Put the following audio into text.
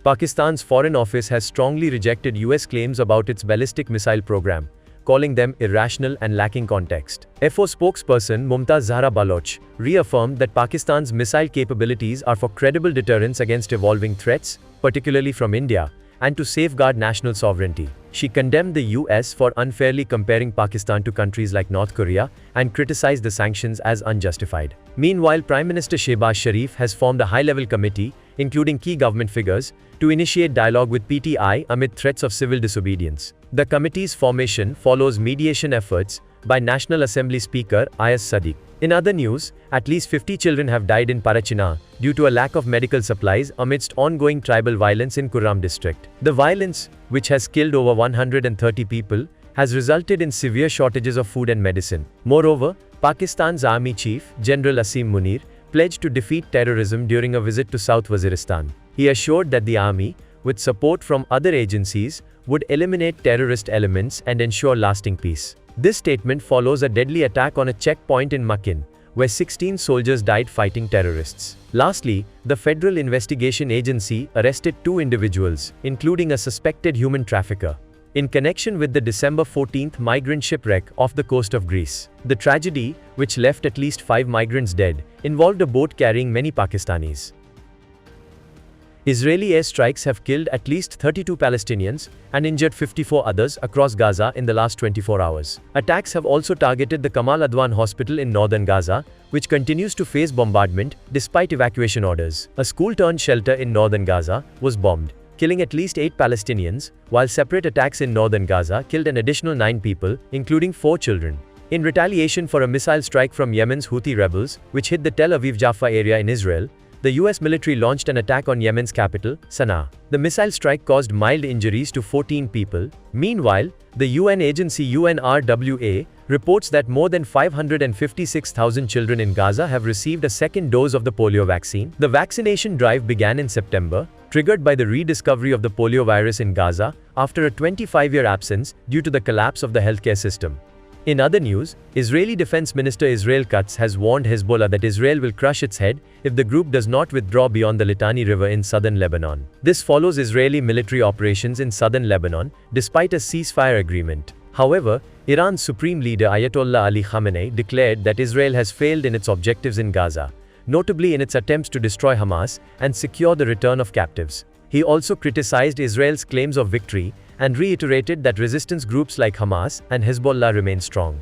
Pakistan's Foreign Office has strongly rejected US claims about its ballistic missile program, calling them irrational and lacking context. FO spokesperson Mumtaz Zahra Baloch reaffirmed that Pakistan's missile capabilities are for credible deterrence against evolving threats, particularly from India, and to safeguard national sovereignty. She condemned the US for unfairly comparing Pakistan to countries like North Korea and criticized the sanctions as unjustified. Meanwhile, Prime Minister Shehbaz Sharif has formed a high-level committee, including key government figures, to initiate dialogue with PTI amid threats of civil disobedience. The committee's formation follows mediation efforts by National Assembly Speaker Ayaz Sadiq. In other news, at least 50 children have died in Parachinar due to a lack of medical supplies amidst ongoing tribal violence in Kurram district. The violence, which has killed over 130 people, has resulted in severe shortages of food and medicine. Moreover, Pakistan's Army Chief, General Asim Munir, pledged to defeat terrorism during a visit to South Waziristan. He assured that the army, with support from other agencies, would eliminate terrorist elements and ensure lasting peace. This statement follows a deadly attack on a checkpoint in Makin, where 16 soldiers died fighting terrorists. Lastly, the Federal Investigation Agency arrested 2 individuals, including a suspected human trafficker, in connection with the December 14 migrant shipwreck off the coast of Greece. The tragedy, which left at least 5 migrants dead, involved a boat carrying many Pakistanis. Israeli airstrikes have killed at least 32 Palestinians and injured 54 others across Gaza in the last 24 hours. Attacks have also targeted the Kamal Adwan hospital in northern Gaza, which continues to face bombardment despite evacuation orders. A school-turned-shelter in northern Gaza was bombed, killing at least 8 Palestinians, while separate attacks in northern Gaza killed an additional 9 people, including 4 children. In retaliation for a missile strike from Yemen's Houthi rebels, which hit the Tel Aviv Jaffa area in Israel, the US military launched an attack on Yemen's capital, Sana'a. The missile strike caused mild injuries to 14 people. Meanwhile, the UN agency UNRWA reports that more than 556,000 children in Gaza have received a second dose of the polio vaccine. The vaccination drive began in September, triggered by the rediscovery of the polio virus in Gaza after a 25-year absence due to the collapse of the healthcare system. In other news, Israeli Defense Minister Israel Katz has warned Hezbollah that Israel will crush its head if the group does not withdraw beyond the Litani River in southern Lebanon. This follows Israeli military operations in southern Lebanon, despite a ceasefire agreement. However, Iran's supreme leader Ayatollah Ali Khamenei declared that Israel has failed in its objectives in Gaza, notably in its attempts to destroy Hamas and secure the return of captives. He also criticized Israel's claims of victory and reiterated that resistance groups like Hamas and Hezbollah remain strong.